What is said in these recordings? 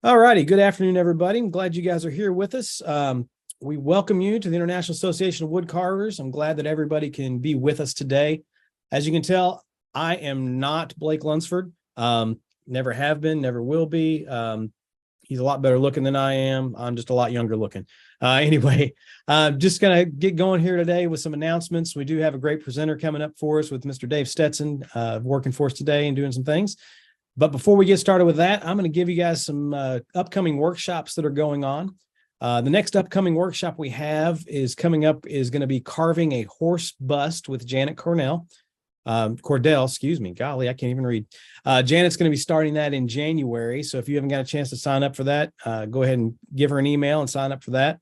All righty. Good afternoon, everybody. I'm glad you guys are here with us. We welcome you to the International Association of Wood Carvers. I'm glad that everybody can be with us today. As you can tell, I am not Blake Lunsford. Never have been, never will be. He's a lot better looking than I am. I'm just a lot younger looking. Anyway, just going to get going here today with some announcements. We do have a great presenter coming up for us with Mr. Dave Stetson working for us today and doing some things. But before we get started with that, I'm going to give you guys some upcoming workshops that are going on. The next upcoming workshop we have is coming up is going to be carving a horse bust with Janet Cordell, excuse me. Golly, I can't even read. Janet's going to be starting that in January. So if you haven't got a chance to sign up for that, go ahead and give her an email and sign up for that.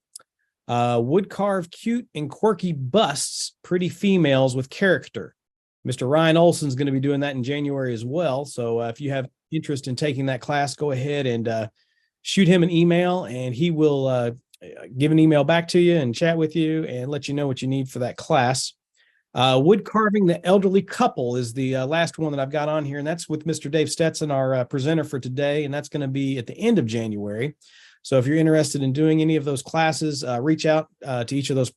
Wood carve cute and quirky busts, pretty females with character. Mr. Ryan Olson's going to be doing that in January as well. So if you have interest in taking that class, go ahead and shoot him an email, and he will give an email back to you and chat with you and let you know what you need for that class. Wood carving the elderly couple is the last one that I've got on here, and that's with Mr. Dave Stetson, our presenter for today, and that's going to be at the end of January. So if you're interested in doing any of those classes, reach out to each of those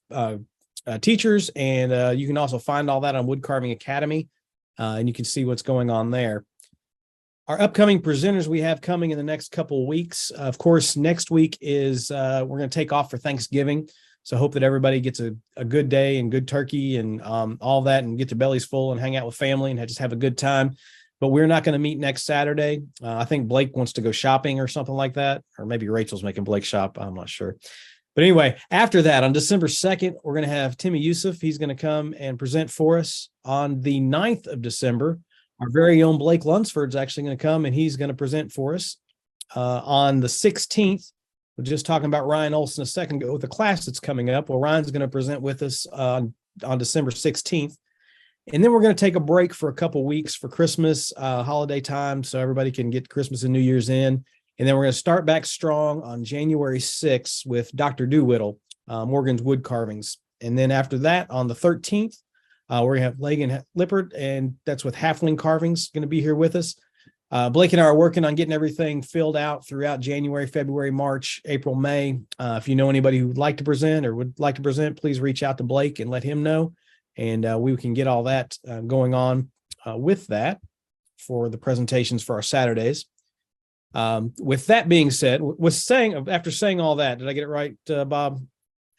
teachers, and you can also find all that on Wood Carving Academy, and you can see what's going on there. Our upcoming presenters we have coming in the next couple of weeks. Of course, next week is we're going to take off for Thanksgiving. So I hope that everybody gets a good day and good turkey and all that, and get their bellies full and hang out with family and just have a good time. But we're not going to meet next Saturday. I think Blake wants to go shopping or something like that, or maybe Rachel's making Blake shop. I'm not sure. But anyway, after that, on December 2nd, we're going to have Timmy Yusuf. He's going to come and present for us. On the 9th of December, our very own Blake Lunsford's actually going to come, and he's going to present for us. On the 16th, we're just talking about Ryan Olson a second ago with the class that's coming up. Well, Ryan's going to present with us on December 16th. And then we're going to take a break for a couple weeks for Christmas, holiday time, so everybody can get Christmas and New Year's in. And then we're going to start back strong on January 6th with Dr. Doolittle, Morgan's Wood Carvings. And then after that, on the 13th, we're going to have Lagan Lippert, and that's with Halfling Carvings, going to be here with us. Blake and I are working on getting everything filled out throughout January, February, March, April, May. If you know anybody who would like to present or would like to present, please reach out to Blake and let him know. And we can get all that going on with that for the presentations for our Saturdays. With that being said, after saying all that, did I get it right, Bob?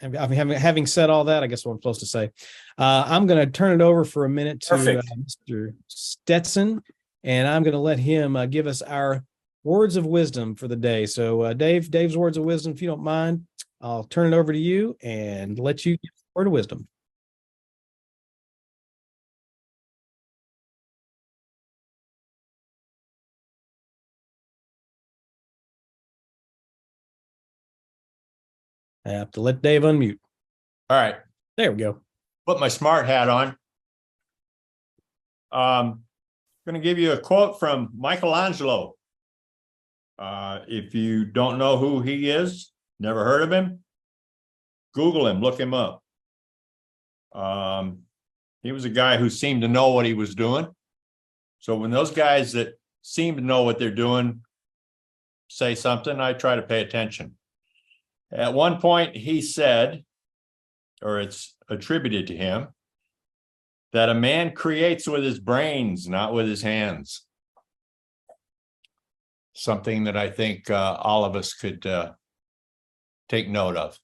Having said all that, I guess what I'm supposed to say. I'm going to turn it over for a minute to Mr. Stetson, and I'm going to let him give us our words of wisdom for the day. So, Dave's words of wisdom, if you don't mind, I'll turn it over to you and let you give the word of wisdom. I have to let Dave unmute. All right. There we go. Put my smart hat on. Going to give you a quote from Michelangelo. If you don't know who he is, never heard of him, Google him, look him up. He was a guy who seemed to know what he was doing. So when those guys that seem to know what they're doing say something, I try to pay attention. At one point, he said, or it's attributed to him, that a man creates with his brains, not with his hands. Something that I think all of us could take note of.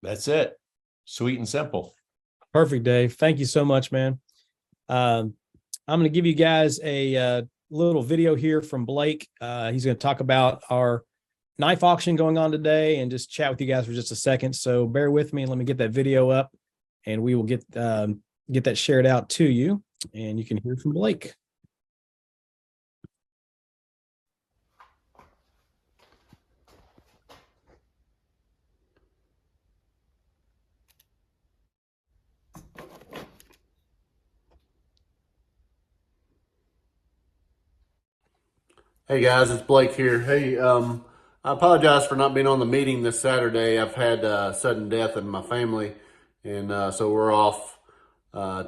That's it. Sweet and simple. Perfect, Dave. Thank you so much, man. I'm going to give you guys a little video here from Blake. He's going to talk about our knife auction going on today and just chat with you guys for just a second. So bear with me and let me get that video up, and we will get that shared out to you, and you can hear from Blake. Hey guys, it's Blake here. Hey, I apologize for not being on the meeting this Saturday. I've had sudden death in my family, and so we're off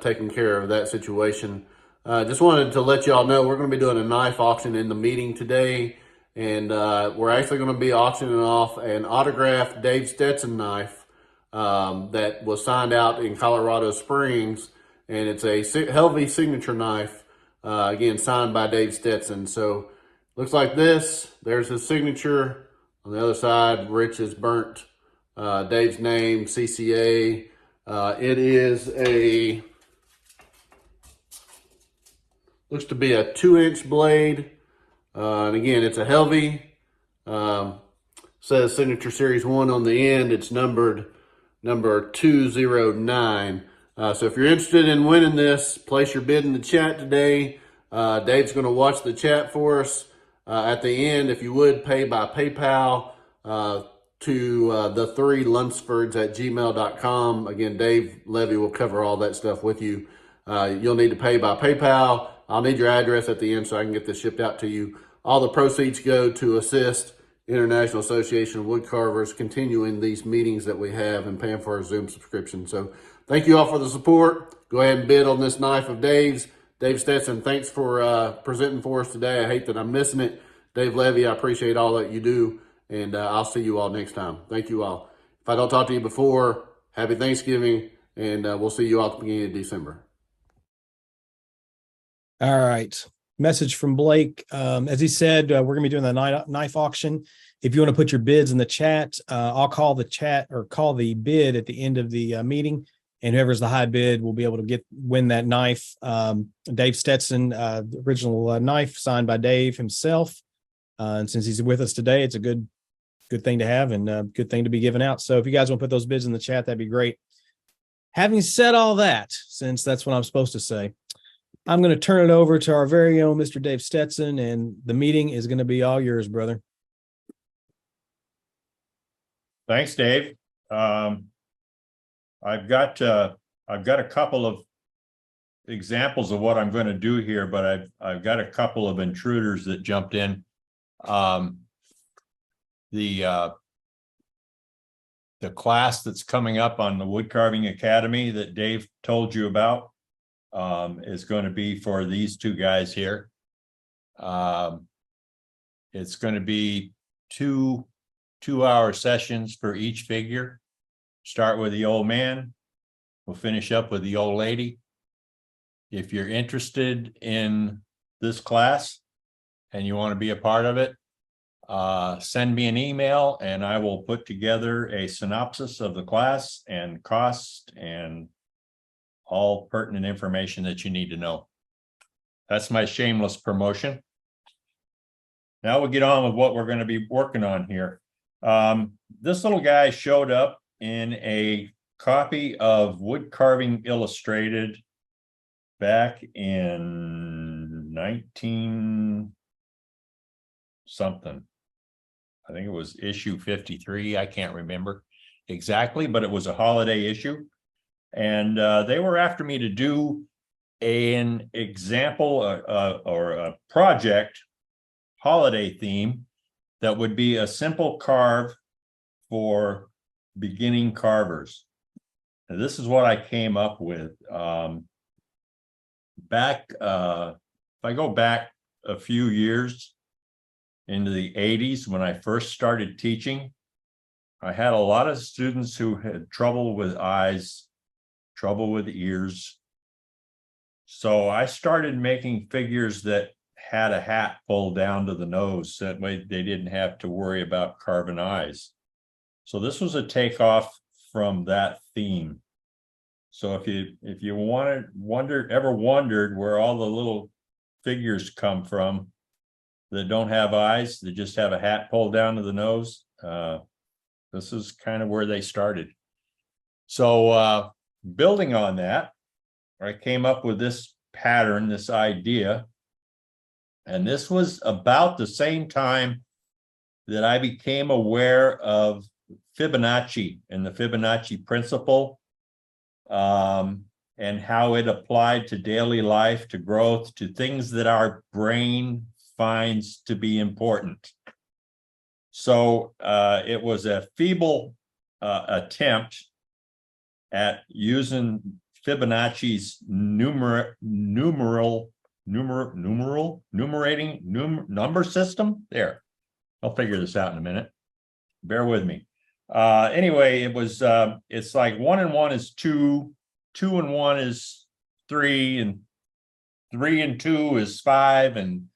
taking care of that situation. Just wanted to let y'all know we're going to be doing a knife auction in the meeting today. And we're actually going to be auctioning off an autographed Dave Stetson knife that was signed out in Colorado Springs, and it's a Helvey signature knife, again signed by Dave Stetson. So looks like this. There's his signature. On the other side, Rich has burnt Dave's name, CCA. It is looks to be a 2-inch blade. And again, it's a Helvey. Says Signature Series 1 on the end. It's numbered number 209. So if you're interested in winning this, place your bid in the chat today. Dave's going to watch the chat for us. At the end, if you would, pay by PayPal to the 3lunsfords@gmail.com. Again, Dave Levy will cover all that stuff with you. You'll need to pay by PayPal. I'll need your address at the end so I can get this shipped out to you. All the proceeds go to assist International Association of Wood Carvers continuing these meetings that we have and paying for our Zoom subscription. So thank you all for the support. Go ahead and bid on this knife of Dave's. Dave Stetson, thanks for presenting for us today. I hate that I'm missing it. Dave Levy, I appreciate all that you do, and I'll see you all next time. Thank you all. If I don't talk to you before, happy Thanksgiving, and we'll see you all at the beginning of December. All right. Message from Blake. As he said, we're going to be doing the knife auction. If you want to put your bids in the chat, I'll call the chat or call the bid at the end of the meeting. And whoever's the high bid will be able to win that knife. Dave Stetson, the original knife signed by Dave himself. And since he's with us today, it's a good thing to have and a good thing to be given out. So if you guys want to put those bids in the chat, that'd be great. Having said all that, since that's what I'm supposed to say, I'm going to turn it over to our very own Mr. Dave Stetson, and the meeting is going to be all yours, brother. Thanks, Dave. I've got a couple of examples of what I'm going to do here, but I've got a couple of intruders that jumped in. The class that's coming up on the Wood Carving Academy that Dave told you about is going to be for these two guys here. It's going to be two-hour sessions for each figure. Start with the old man. We'll finish up with the old lady. If you're interested in this class and you want to be a part of it, send me an email and I will put together a synopsis of the class and cost and all pertinent information that you need to know. That's my shameless promotion. Now we'll get on with what we're going to be working on here. This little guy showed up in a copy of Wood Carving Illustrated back in 19 something. I think it was issue 53. I can't remember exactly, but it was a holiday issue. And they were after me to do an example or a project holiday theme that would be a simple carve for beginning carvers. And this is what I came up with. If I go back a few years into the 80s when I first started teaching, I had a lot of students who had trouble with eyes, trouble with ears. So I started making figures that had a hat pulled down to the nose. That way they didn't have to worry about carving eyes. So this was a takeoff from that theme. So if you ever wondered where all the little figures come from that don't have eyes, that just have a hat pulled down to the nose, this is kind of where they started. So building on that, I came up with this pattern, this idea, and this was about the same time that I became aware of Fibonacci and the Fibonacci principle, and how it applied to daily life, to growth, to things that our brain finds to be important. So it was a feeble attempt at using Fibonacci's number system there. I'll figure this out in a minute. Bear with me. Anyway, it was it's like 1 and 1 is 2, 2 and 1 is 3, and 3 and 2 is 5, and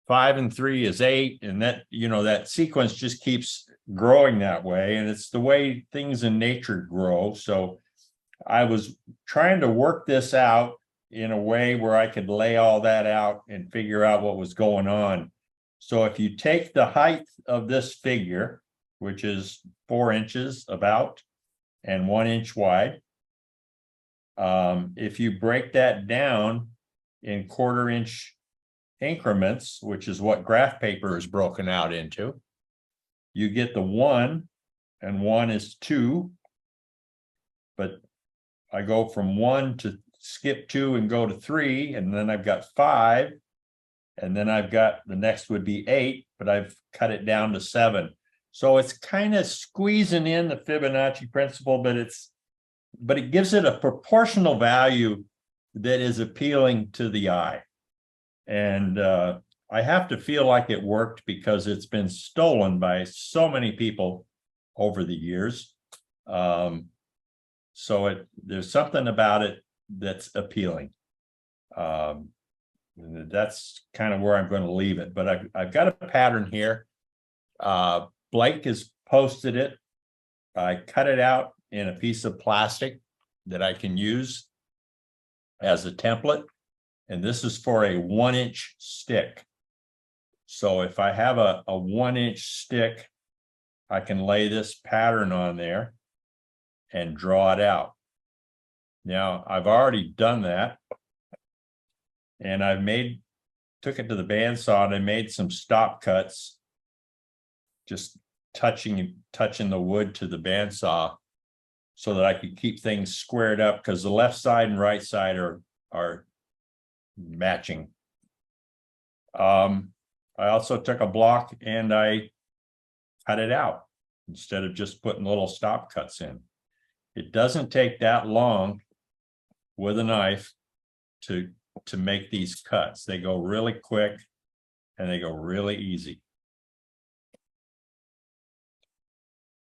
5 and 3 is 8, and that, that sequence just keeps growing that way, and it's the way things in nature grow. So I was trying to work this out in a way where I could lay all that out and figure out what was going on. So if you take the height of this figure, which is 4 inches about and 1 inch wide, if you break that down in 1/4 inch increments, which is what graph paper is broken out into, you get the 1, and 1 is 2, but I go from 1 to skip 2 and go to 3, and then I've got 5, and then I've got, the next would be 8, but I've cut it down to 7. So it's kind of squeezing in the Fibonacci principle, but it gives it a proportional value that is appealing to the eye. And I have to feel like it worked because it's been stolen by so many people over the years. So there's something about it that's appealing. That's kind of where I'm going to leave it. But I've got a pattern here. Blake has posted it. I cut it out in a piece of plastic that I can use as a template. And this is for a 1 inch stick. So if I have a 1 inch stick, I can lay this pattern on there and draw it out. Now I've already done that. And took it to the bandsaw and I made some stop cuts, just touching the wood to the bandsaw so that I could keep things squared up, because the left side and right side are matching. I also took a block and I cut it out instead of just putting little stop cuts in. It doesn't take that long with a knife to make these cuts. They go really quick and they go really easy,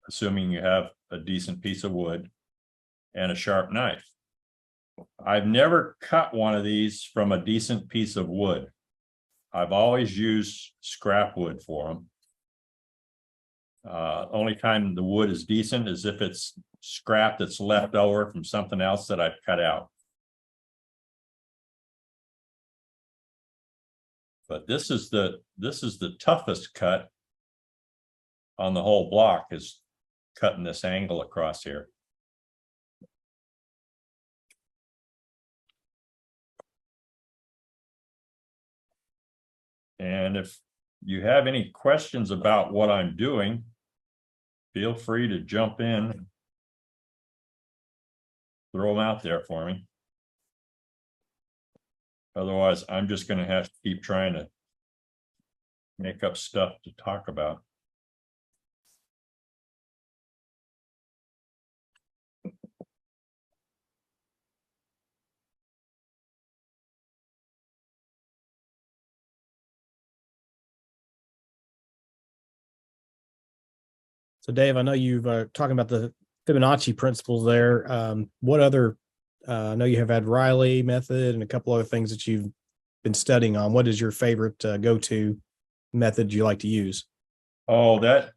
assuming you have a decent piece of wood and a sharp knife. I've never cut one of these from a decent piece of wood. I've always used scrap wood for them. Only time the wood is decent is if it's scrap that's left over from something else that I've cut out. But this is the toughest cut on the whole block, is cutting this angle across here. And if you have any questions about what I'm doing, feel free to jump in, throw them out there for me. Otherwise, I'm just going to have to keep trying to make up stuff to talk about. So Dave, I know you've talking about the Fibonacci principles there. What other, I know you have had Riley method and a couple other things that you've been studying on. What is your favorite go-to method you like to use? Oh, that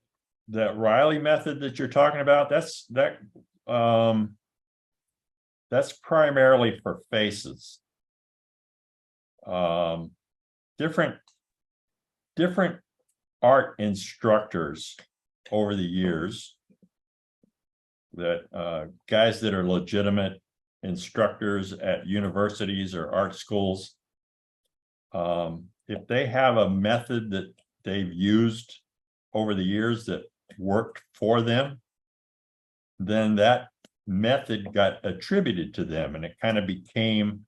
Riley method that you're talking about, that's primarily for faces. Different art instructors over the years, that guys that are legitimate instructors at universities or art schools, if they have a method that they've used over the years that worked for them, then that method got attributed to them and it kind of became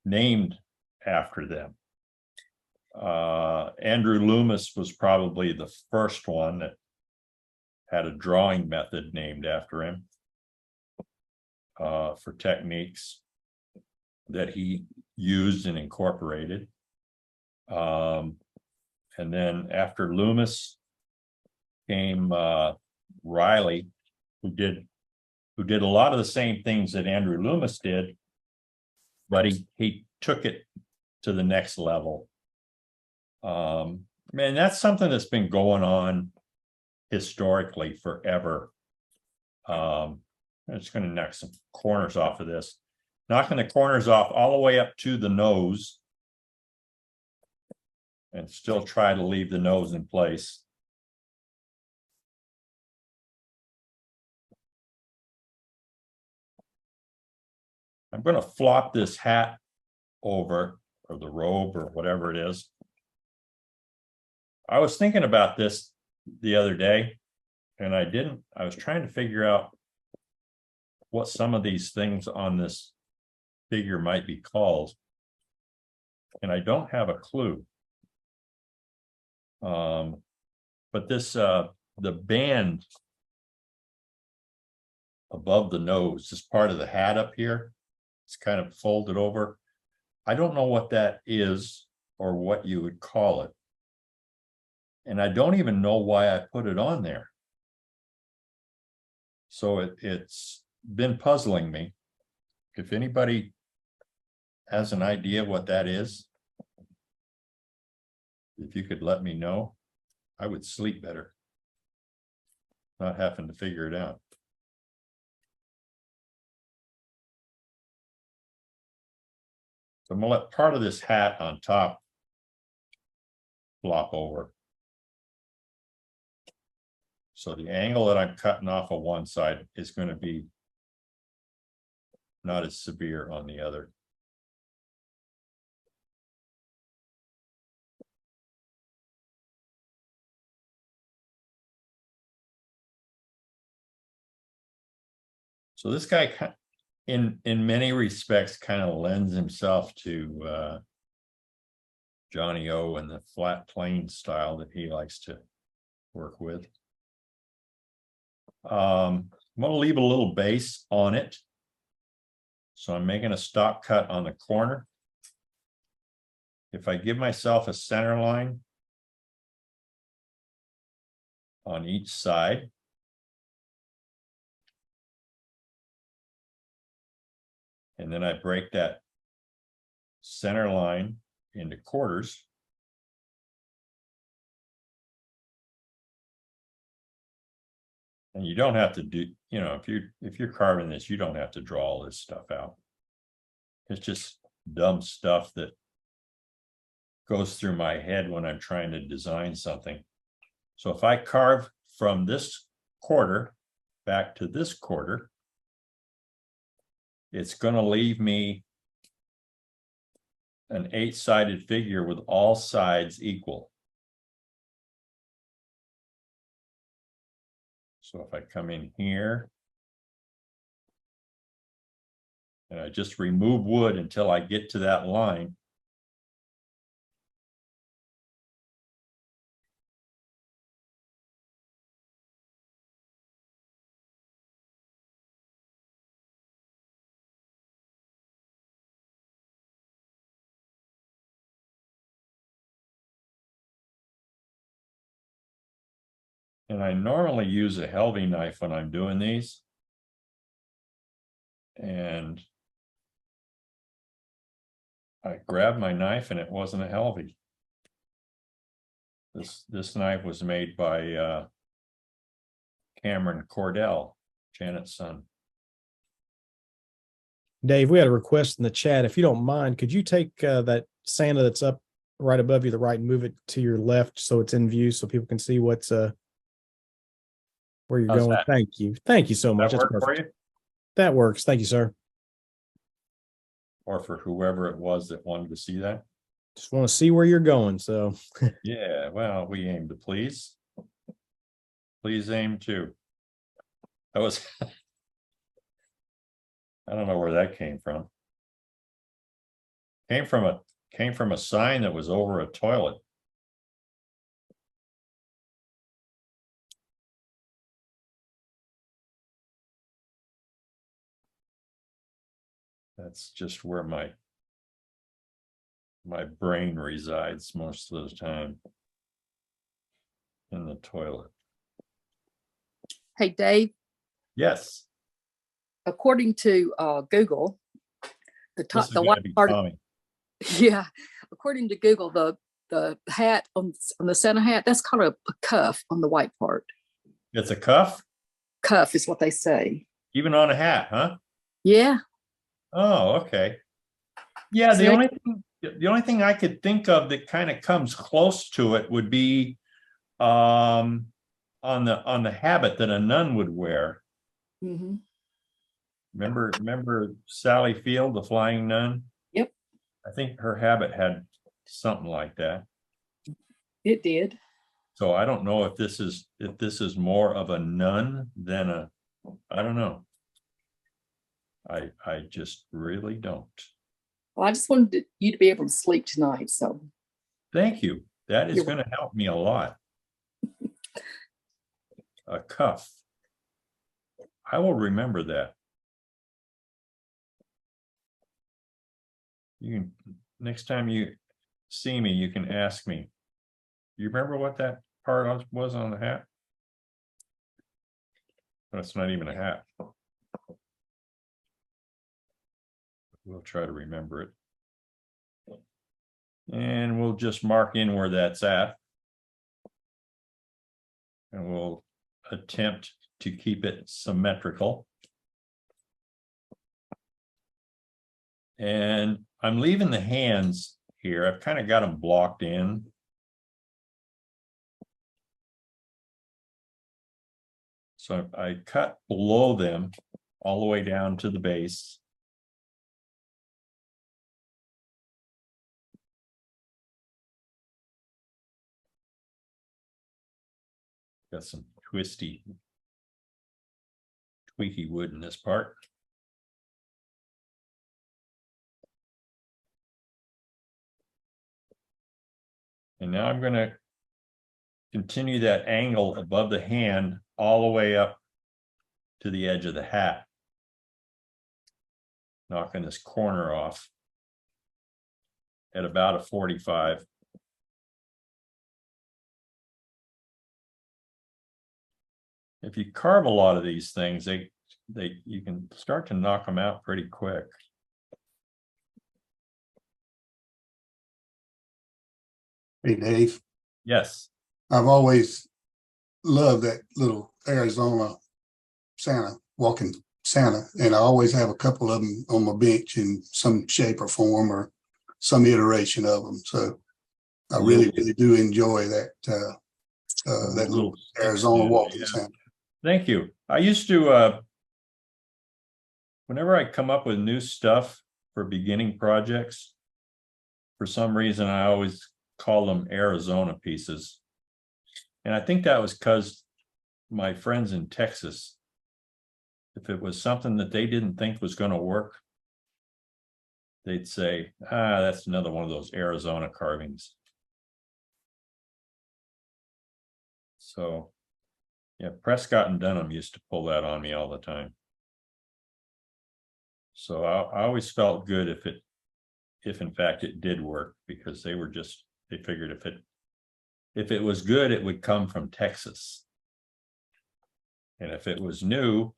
named after them. Andrew Loomis was probably the first one that had a drawing method named after him for techniques that he used and incorporated. And then after Loomis came Riley, who did a lot of the same things that Andrew Loomis did, but he took it to the next level. Man, that's something that's been going on historically forever. I'm just going to knock some corners off of this. Knocking the corners off all the way up to the nose. And still try to leave the nose in place. I'm going to flop this hat over, or the robe, or whatever it is. I was thinking about this the other day, and I was trying to figure out what some of these things on this figure might be called. And I don't have a clue. But this, the band above the nose, this part of the hat up here, it's kind of folded over. I don't know what that is or what you would call it. And I don't even know why I put it on there. So it's been puzzling me. If anybody has an idea what that is, if you could let me know, I would sleep better, not having to figure it out. So I'm gonna let part of this hat on top flop over. So the angle that I'm cutting off of one side is going to be not as severe on the other. So this guy, in many respects, kind of lends himself to Johnny O and the flat plane style that he likes to work with. I'm going to leave a little base on it. So I'm making a stop cut on the corner. If I give myself a center line on each side, and then I break that center line into quarters. And you don't have to do, you know, if you're carving this, you don't have to draw all this stuff out. It's just dumb stuff that goes through my head when I'm trying to design something. So if I carve from this quarter back to this quarter, it's going to leave me an 8-sided figure with all sides equal. So if I come in here and I just remove wood until I get to that line, and I normally use a Helvy knife when I'm doing these. And I grabbed my knife and it wasn't a Helvy. This knife was made by Cameron Cordell, Janet's son. Dave, we had a request in the chat. If you don't mind, could you take that Santa that's up right above you, the right, and move it to your left so it's in view so people can see what's where you're How's going? that? Thank you. Thank you so much. That That's work for perfect. you? That works. Thank you, sir. Or for whoever it was that wanted to see that? Just want to see where you're going. So Yeah, well, we aim to please. Please aim to. That was, I don't know where that came from. Came from a sign that was over a toilet. That's just where my my brain resides most of the time in the toilet. Hey, Dave, Yes, according to Google, this the is gonna white be part, Tommy. yeah, according to Google, the hat on the center hat, that's called a cuff on the white part. It's a cuff, Cuff is what they say. even on a hat, huh? Yeah. Oh, okay. Yeah, So the only thing I could think of that kind of comes close to it would be on the habit that a nun would wear. Mhm. Remember Sally Field, the flying nun? Yep, I think her habit had something like that. it did. So I don't know if this is more of a nun than a, I don't know. I just really don't. Well, I just wanted you to be able to sleep tonight. So Thank you. That is You're going to help me a lot. A cuff. I will remember that. You can, next time you see me, you can ask me. You remember what that part was on the hat? That's not even a hat. We'll try to remember it. And we'll just mark in where that's at. And we'll attempt to keep it symmetrical. And I'm leaving the hands here. I've kind of got them blocked in. So I cut below them all the way down to the base. Got some tweaky wood in this part. And now I'm going to continue that angle above the hand all the way up to the edge of the hat. Knocking this corner off at about a 45. If you carve a lot of these things, you can start to knock them out pretty quick. Hey, Dave, Yes. I've always loved that little Arizona Santa, walking Santa, and I always have a couple of them on my bench in some shape or form or some iteration of them. So I really do enjoy that that little Arizona walking Santa. Thank you. I used to, whenever I come up with new stuff for beginning projects, for some reason, I always call them Arizona pieces. And I think that was because my friends in Texas, if it was something that they didn't think was going to work, they'd say, that's another one of those Arizona carvings. So, yeah, Prescott and Dunham used to pull that on me all the time. So I always felt good if in fact it did work, because they figured if it was good, it would come from Texas. And if it was new,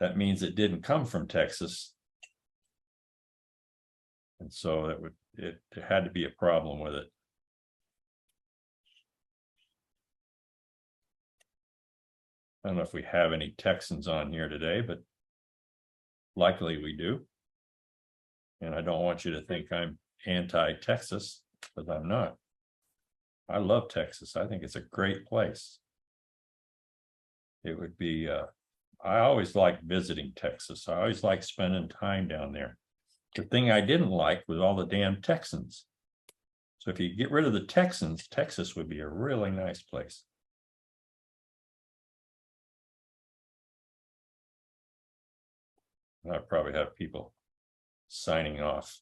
that means it didn't come from Texas. And so there had to be a problem with it. I don't know if we have any Texans on here today, but likely we do. And I don't want you to think I'm anti-Texas, because I'm not. I love Texas. I think it's a great place. It would be, I always liked visiting Texas. I always liked spending time down there. The thing I didn't like was all the damn Texans. So if you get rid of the Texans, Texas would be a really nice place. I probably have people signing off.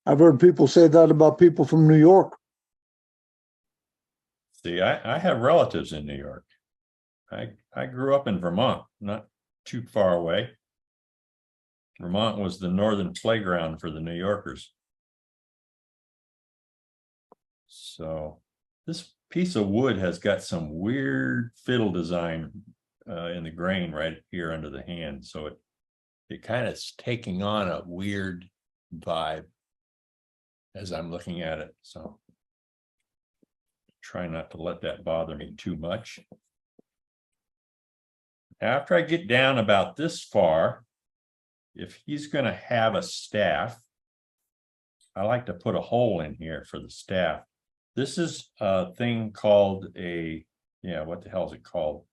I've heard people say that about people from New York. See, I have relatives in New York. I grew up in Vermont, not too far away. Vermont was the northern playground for the New Yorkers. So this piece of wood has got some weird fiddle design in the grain right here under the hand. So it kind of is taking on a weird vibe as I'm looking at it. So try not to let that bother me too much. After I get down about this far, if he's going to have a staff, I like to put a hole in here for the staff. This is a thing called what the hell is it called?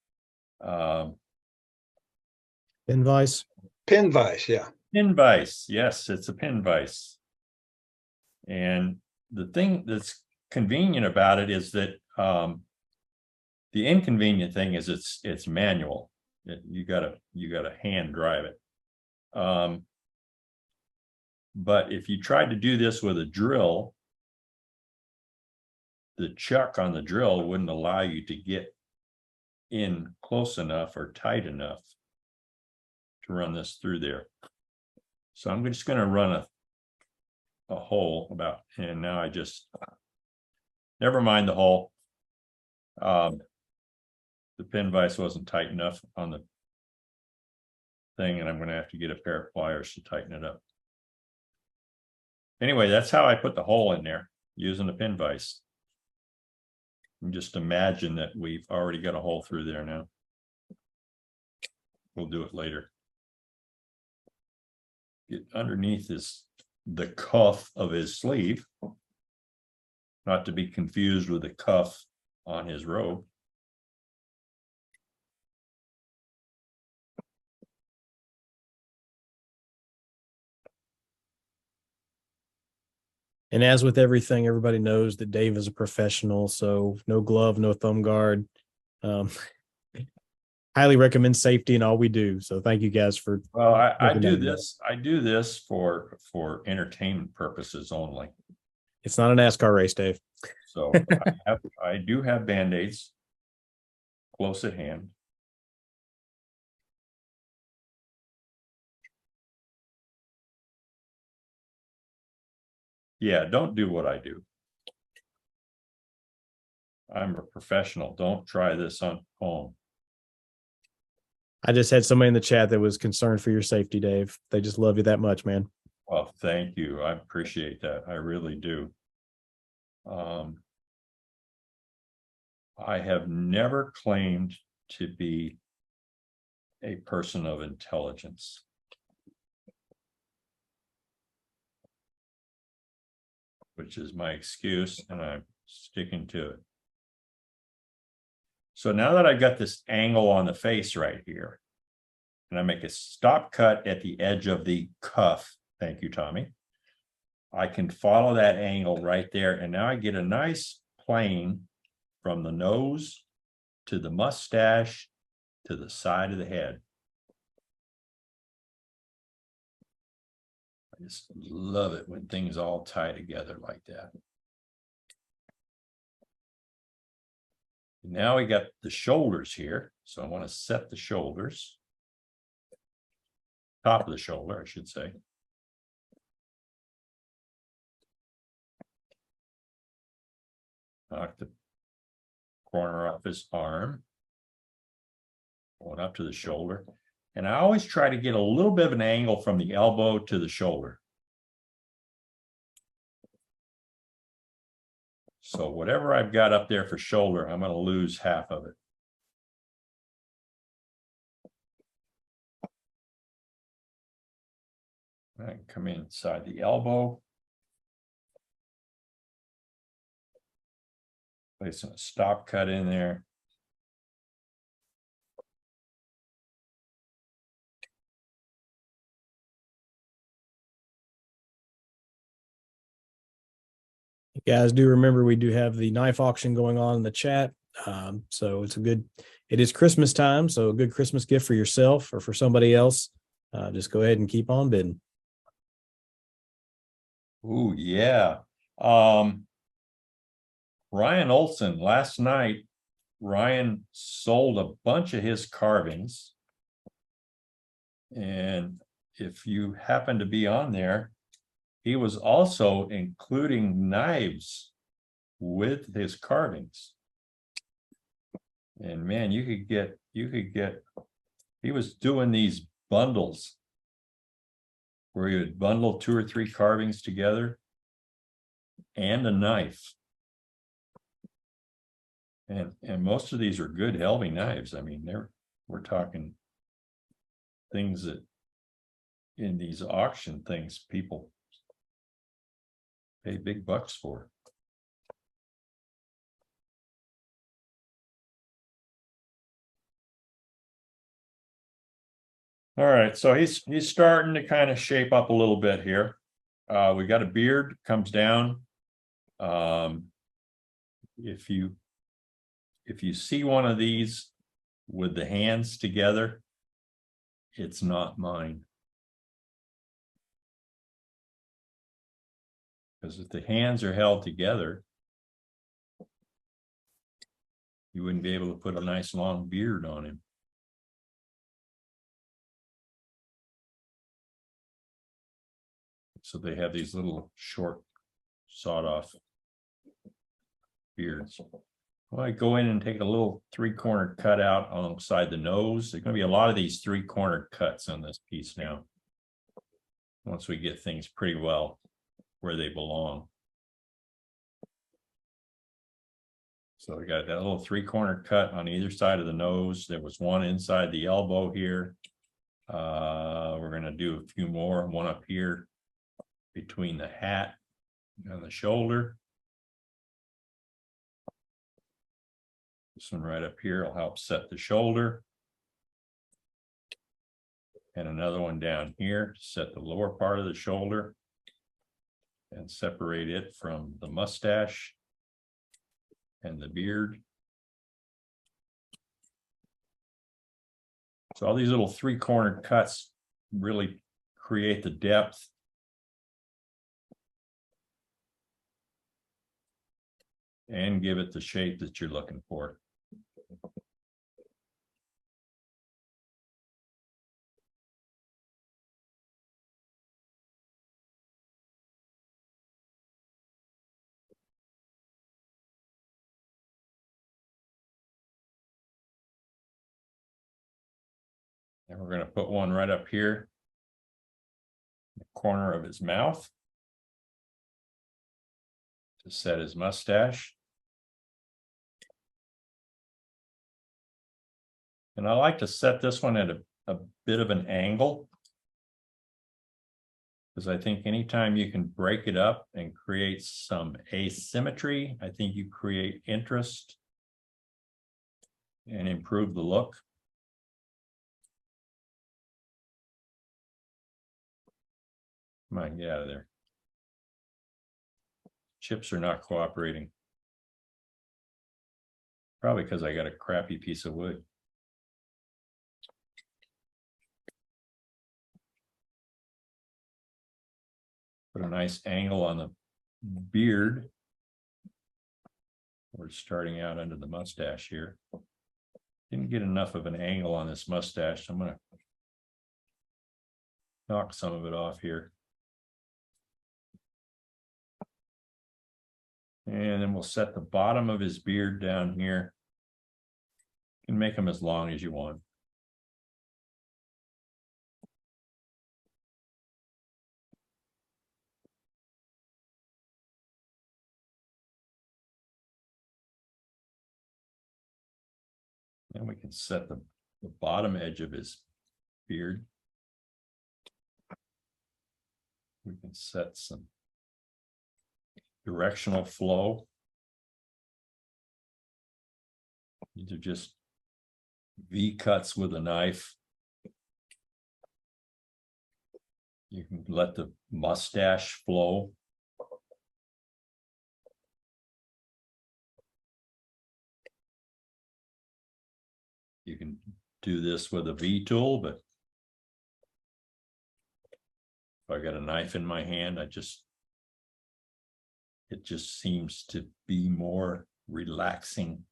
Pin vise. Pin vise, yeah. Pin vise. Yes, it's a pin vise. And the thing that's convenient about it is that the inconvenient thing is it's manual. You gotta hand drive it. But if you tried to do this with a drill, the chuck on the drill wouldn't allow you to get in close enough or tight enough to run this through there. So I'm just going to run a hole about, and now I just, never mind the hole. The pin vise wasn't tight enough on the thing, and I'm going to have to get a pair of pliers to tighten it up. Anyway, that's how I put the hole in there using the pin vise. And just imagine that we've already got a hole through there now. We'll do it later. Get underneath the cuff of his sleeve, not to be confused with the cuff on his robe. And as with everything, everybody knows that Dave is a professional, so no glove, no thumb guard. Highly recommend safety in all we do. So thank you guys for. Well, I do this. I do this for entertainment purposes only. It's not a NASCAR race, Dave. So I do have Band-Aids close at hand. Yeah, don't do what I do. I'm a professional. Don't try this on home. I just had somebody in the chat that was concerned for your safety, Dave. They just love you that much, man. Well, thank you. I appreciate that. I really do. I have never claimed to be a person of intelligence. Which is my excuse, and I'm sticking to it. So now that I've got this angle on the face right here, and I make a stop cut at the edge of the cuff, thank you, Tommy, I can follow that angle right there, and now I get a nice plane from the nose to the mustache to the side of the head. I just love it when things all tie together like that. Now we got the shoulders here. So I want to set the shoulders. Top of the shoulder, I should say. Knock the corner off his arm. Going up to the shoulder. And I always try to get a little bit of an angle from the elbow to the shoulder. So whatever I've got up there for shoulder, I'm going to lose half of it. I can come inside the elbow. Place a stop cut in there. You guys do remember we do have the knife auction going on in the chat. So it is Christmas time. So a good Christmas gift for yourself or for somebody else. Just go ahead and keep on bidding. Ooh, yeah. Ryan Olson, last night, Ryan sold a bunch of his carvings. And if you happen to be on there, he was also including knives with his carvings. And man, you could get, he was doing these bundles where he would bundle 2 or 3 carvings together and a knife. And most of these are good healthy knives. I mean, we're talking things that in these auction things people pay big bucks for. All right, so he's starting to kind of shape up a little bit here. We got a beard, comes down. If you see one of these with the hands together, it's not mine. Because if the hands are held together, you wouldn't be able to put a nice long beard on him. So they have these little short sawed-off beards. Well, I go in and take a little 3-cornered cut out alongside the nose. There's going to be a lot of these 3-cornered cuts on this piece now. Once we get things pretty well where they belong. So we got that little 3-cornered cut on either side of the nose. There was one inside the elbow here. We're going to do a few more, one up here between the hat and the shoulder. This one right up here will help set the shoulder. And another one down here to set the lower part of the shoulder and separate it from the mustache and the beard. So all these little 3-cornered cuts really create the depth and give it the shape that you're looking for. And we're going to put one right up here, in the corner of his mouth, to set his mustache. And I like to set this one at a bit of an angle, because I think anytime you can break it up and create some asymmetry, I think you create interest and improve the look. Come on, get out of there. Chips are not cooperating. Probably because I got a crappy piece of wood. Put a nice angle on the beard. We're starting out under the mustache here. Didn't get enough of an angle on this mustache, so I'm going to knock some of it off here. And then we'll set the bottom of his beard down here. You can make them as long as you want. And we can set the bottom edge of his beard. We can set some directional flow. These are just V cuts with a knife. You can let the mustache flow. You can do this with a V tool, but if I got a knife in my hand, it just seems to be more relaxing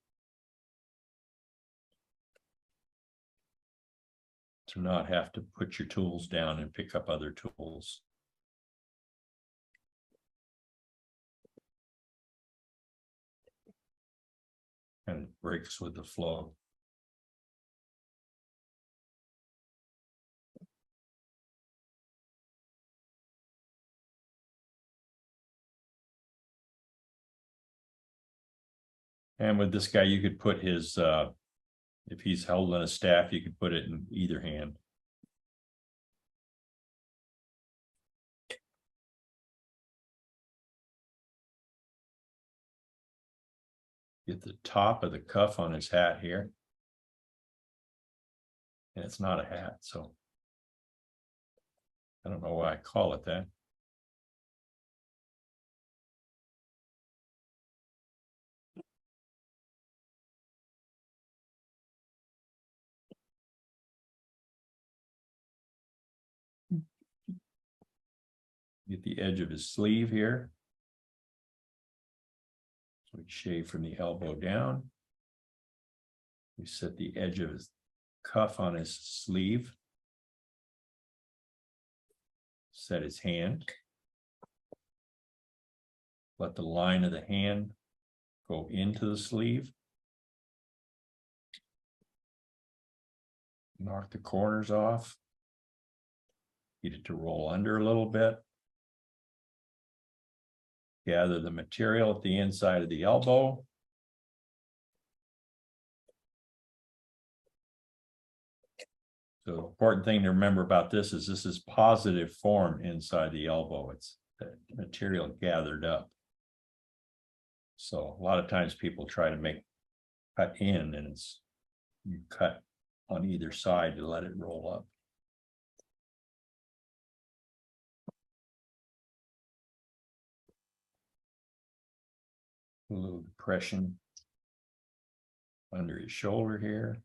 to not have to put your tools down and pick up other tools. And it breaks with the flow. And with this guy, you could put his, if he's holding a staff, you could put it in either hand. Get the top of the cuff on his hat here. And it's not a hat, so I don't know why I call it that. Get the edge of his sleeve here. So we shave from the elbow down. We set the edge of his cuff on his sleeve. Set his hand. Let the line of the hand go into the sleeve. Knock the corners off. Get it to roll under a little bit. Gather the material at the inside of the elbow. So the important thing to remember about this is positive form inside the elbow. It's the material gathered up. So a lot of times people try to cut in, and you cut on either side to let it roll up. A little depression under his shoulder here.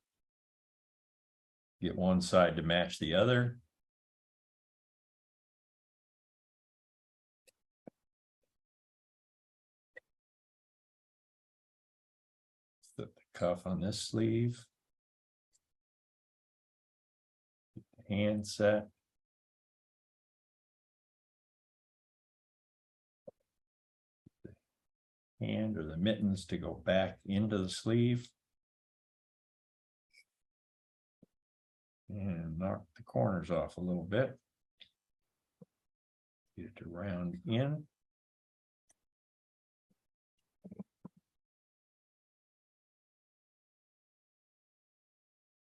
Get one side to match the other. Flip the cuff on this sleeve. Get the hand set. Hand or the mittens to go back into the sleeve. And knock the corners off a little bit. Get it to round in.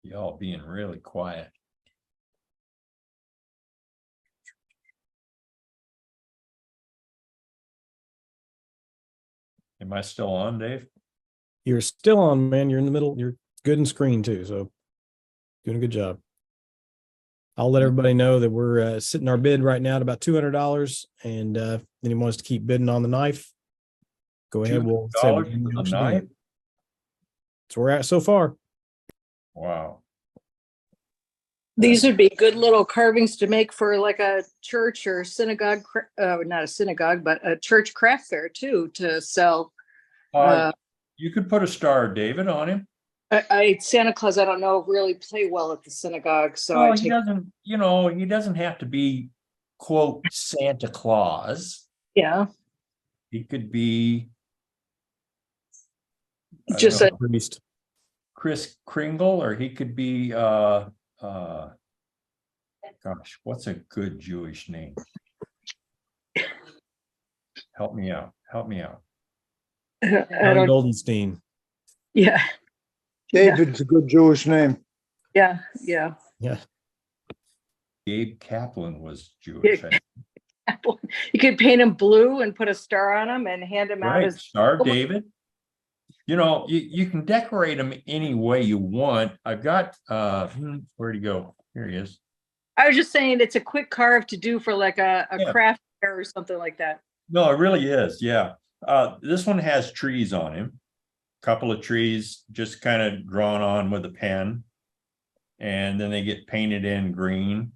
Y'all being really quiet. Am I still on, Dave? You're still on, man. You're in the middle. You're good in screen too. So doing a good job. I'll let everybody know that we're sitting our bid right now at about $200. And anyone wants to keep bidding on the knife, go ahead. We'll say $200 for the knife? That's where we're at so far. Wow. These would be good little carvings to make for like a church or synagogue, not a synagogue, but a church craft fair too, to sell. You could put a Star of David on him. Santa Claus, I don't know, really play well at the synagogue. So well, he doesn't, he doesn't have to be, quote, Santa Claus. Yeah. He could be Just a priest. Chris Kringle, or he could be gosh, what's a good Jewish name? Help me out. Goldenstein. Yeah. David's a good Jewish name. Yeah. Gabe Kaplan was Jewish. You could paint him blue and put a star on him and hand him out as Star David. You can decorate him any way you want. I've got where'd he go? Here he is. I was just saying it's a quick carve to do for like a craft fair or something like that. No, it really is. Yeah. This one has trees on him. A couple of trees just kind of drawn on with a pen. And then they get painted in green.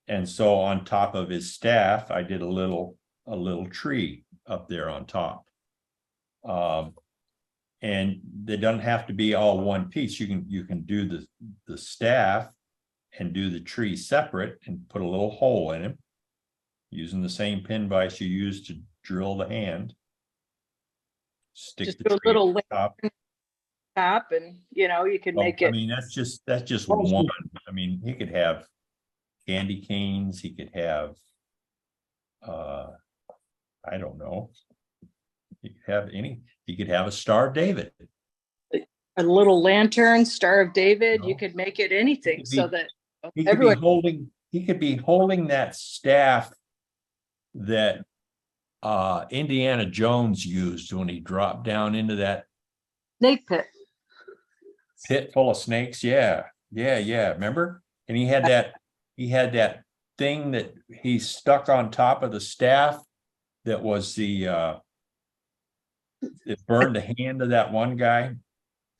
And so on top of his staff, I did a little tree up there on top. And they don't have to be all one piece. You can do the staff and do the tree separate and put a little hole in him using the same pin vise you use to drill the hand. Stick Just the do a tree little on top. top and, you can Oh, make I it. mean, that's just one. I mean, he could have candy canes, he could have I don't know. He could have a Star of David. A little lantern, Star of David, No. you could make it anything could so be- that He could be everyone, holding that staff that Indiana Jones used when he dropped down into that snake pit. pit full of snakes. Yeah. Remember? And he had that thing that he stuck on top of the staff that was it burned the hand of that one guy.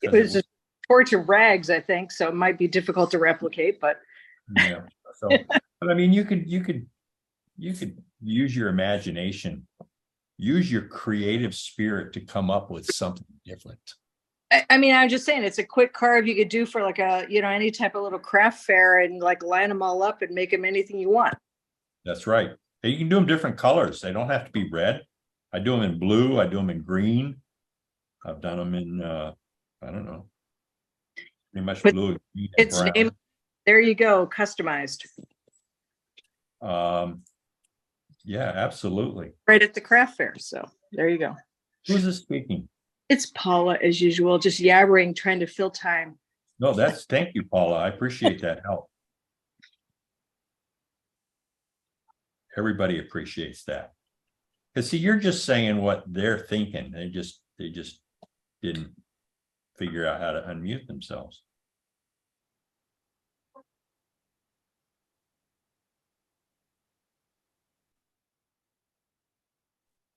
It was a torch of rags, I think, so it might be difficult to replicate, but Yeah. So, but I mean, you could use your imagination, use your creative spirit to come up with something different. I mean, I'm just saying it's a quick carve you could do for like any type of little craft fair and like line them all up and make them anything you want. That's right. And you can do them different colors. They don't have to be red. I do them in blue. I do them in green. I've done them in, I don't know, pretty much But blue. Green, and it's brown. name. There you go, customized. Yeah, absolutely. Right at the craft fair. So there you go. Who's this speaking? It's Paula as usual, just yabbering, trying to fill time. No, thank you, Paula. I appreciate that help. Everybody appreciates that. Because see, you're just saying what they're thinking. They just didn't figure out how to unmute themselves.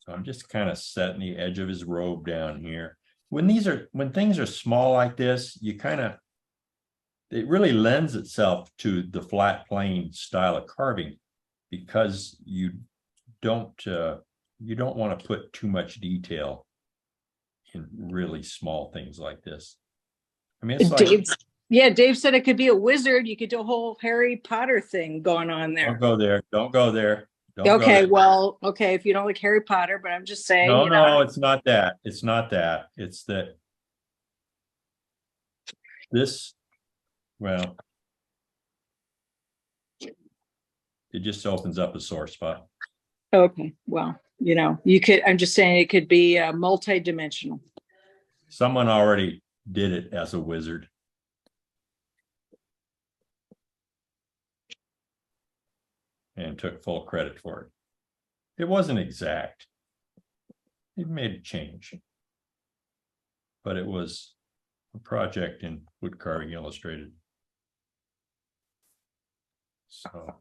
So I'm just kind of setting the edge of his robe down here. When things are small like this, it really lends itself to the flat plane style of carving because you don't want to put too much detail in really small things like this. I mean, it's like, Dave said it could be a wizard. You could do a whole Harry Potter thing going on there. don't go there. Don't go there. Okay, well, okay, if you don't like Harry Potter, but I'm just saying. No, it's not that. It's not that. It's that this, well, it just opens up a sore spot. Okay, well, I'm just saying it could be multi-dimensional. Someone already did it as a wizard. And took full credit for it. It wasn't exact. It made a change. But it was a project in Wood Carving Illustrated. So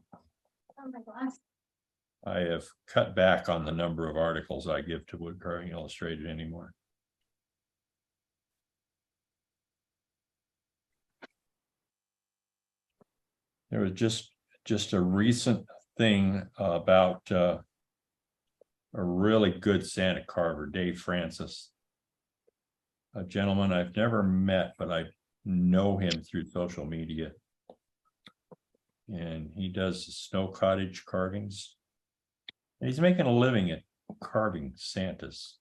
I have cut back on the number of articles I give to Wood Carving Illustrated anymore. There was just a recent thing about a really good Santa carver, Dave Francis, a gentleman I've never met, but I know him through social media. And he does snow cottage carvings. And he's making a living at carving Santas.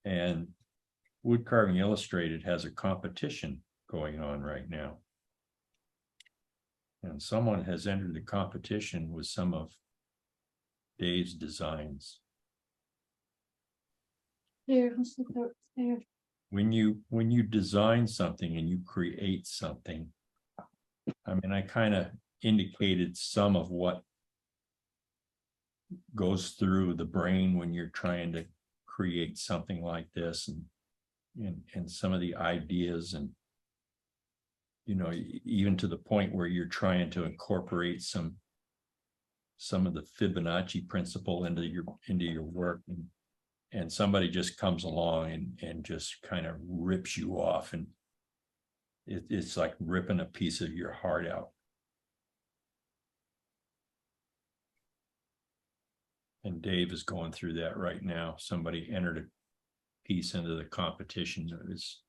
And Wood Carving Illustrated has a competition going on right now. And someone has entered the competition with some of Dave's designs. Here, let's look upstairs. When you design something and you create something, I mean, I kind of indicated some of what goes through the brain when you're trying to create something like this, and some of the ideas, and even to the point where you're trying to incorporate some of the Fibonacci principle into your work, and somebody just comes along and just kind of rips you off, and it's like ripping a piece of your heart out. And Dave is going through that right now. Somebody entered a piece into the competition that is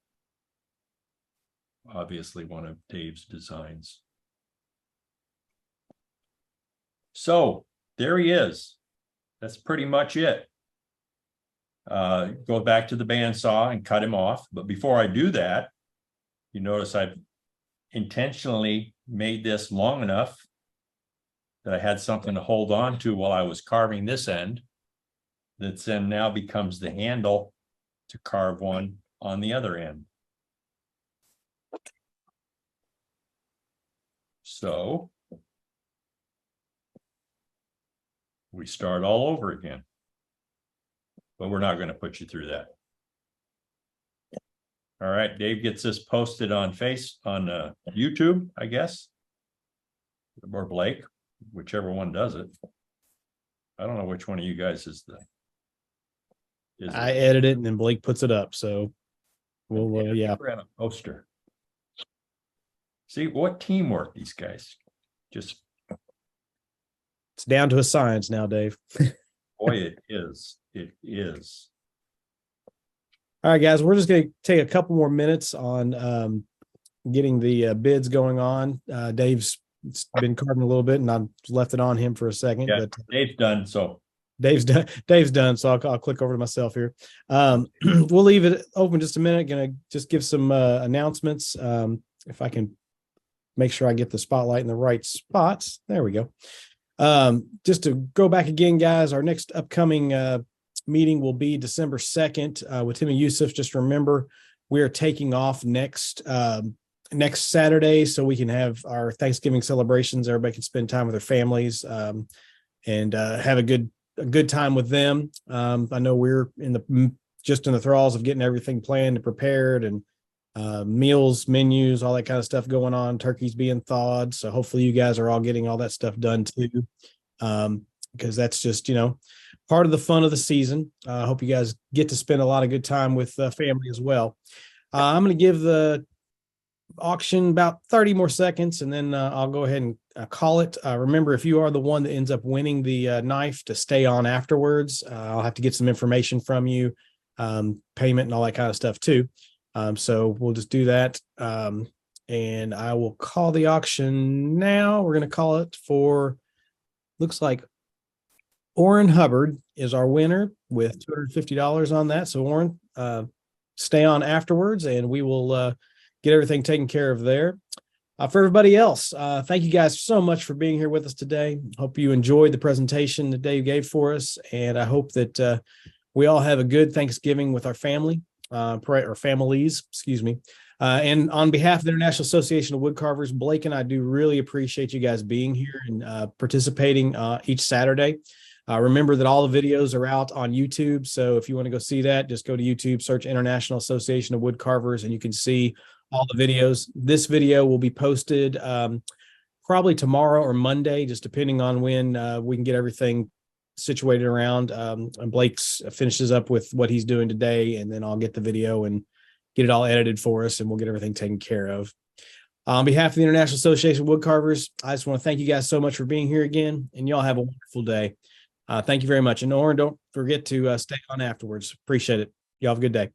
obviously one of Dave's designs. So there he is. That's pretty much it. Go back to the bandsaw and cut him off. But before I do that, you notice I've intentionally made this long enough that I had something to hold on to while I was carving this end. That then now becomes the handle to carve one on the other end. So we start all over again. But we're not going to put you through that. All right, Dave gets this posted on YouTube, I guess. Or Blake, whichever one does it. I don't know which one of you guys is the. I edit it and then Blake puts it up. So we'll yeah. We're on a poster. See what teamwork these guys just. It's down to a science now, Dave. Boy, it is. It is. All right, guys, we're just going to take a couple more minutes on getting the bids going on. Dave's been carving a little bit, and I've left it on him for a second. Yeah, but Dave's done. So Dave's done. So I'll click over to myself here. We'll leave it open just a minute. Going to just give some announcements. If I can make sure I get the spotlight in the right spots. There we go. Just to go back again, guys, our next upcoming meeting will be December 2nd with Tim and Yusuf. Just remember, we are taking off next Saturday so we can have our Thanksgiving celebrations. Everybody can spend time with their families and have a good time with them. I know we're in the thralls of getting everything planned and prepared, and meals, menus, all that kind of stuff going on, turkeys being thawed. So hopefully you guys are all getting all that stuff done too. Because that's just, part of the fun of the season. I hope you guys get to spend a lot of good time with family as well. I'm going to give the auction about 30 more seconds, and then I'll go ahead and call it. Remember, if you are the one that ends up winning the knife, to stay on afterwards. I'll have to get some information from you, payment and all that kind of stuff too. So we'll just do that. And I will call the auction now. We're going to call it for, looks like Orrin Hubbard is our winner with $250 on that. So Orrin, stay on afterwards and we will get everything taken care of there. For everybody else, thank you guys so much for being here with us today. Hope you enjoyed the presentation that Dave gave for us. And I hope that we all have a good Thanksgiving with our family. Or families, excuse me. And on behalf of the International Association of Woodcarvers, Blake and I do really appreciate you guys being here and participating each Saturday. Remember that all the videos are out on YouTube. So if you want to go see that, just go to YouTube, search International Association of Woodcarvers, and you can see all the videos. This video will be posted probably tomorrow or Monday, just depending on when we can get everything situated around. And Blake finishes up with what he's doing today, and then I'll get the video and get it all edited for us, and we'll get everything taken care of. On behalf of the International Association of Woodcarvers, I just want to thank you guys so much for being here again, and y'all have a wonderful day. Thank you very much. And Orrin, don't forget to stay on afterwards. Appreciate it. Y'all have a good day.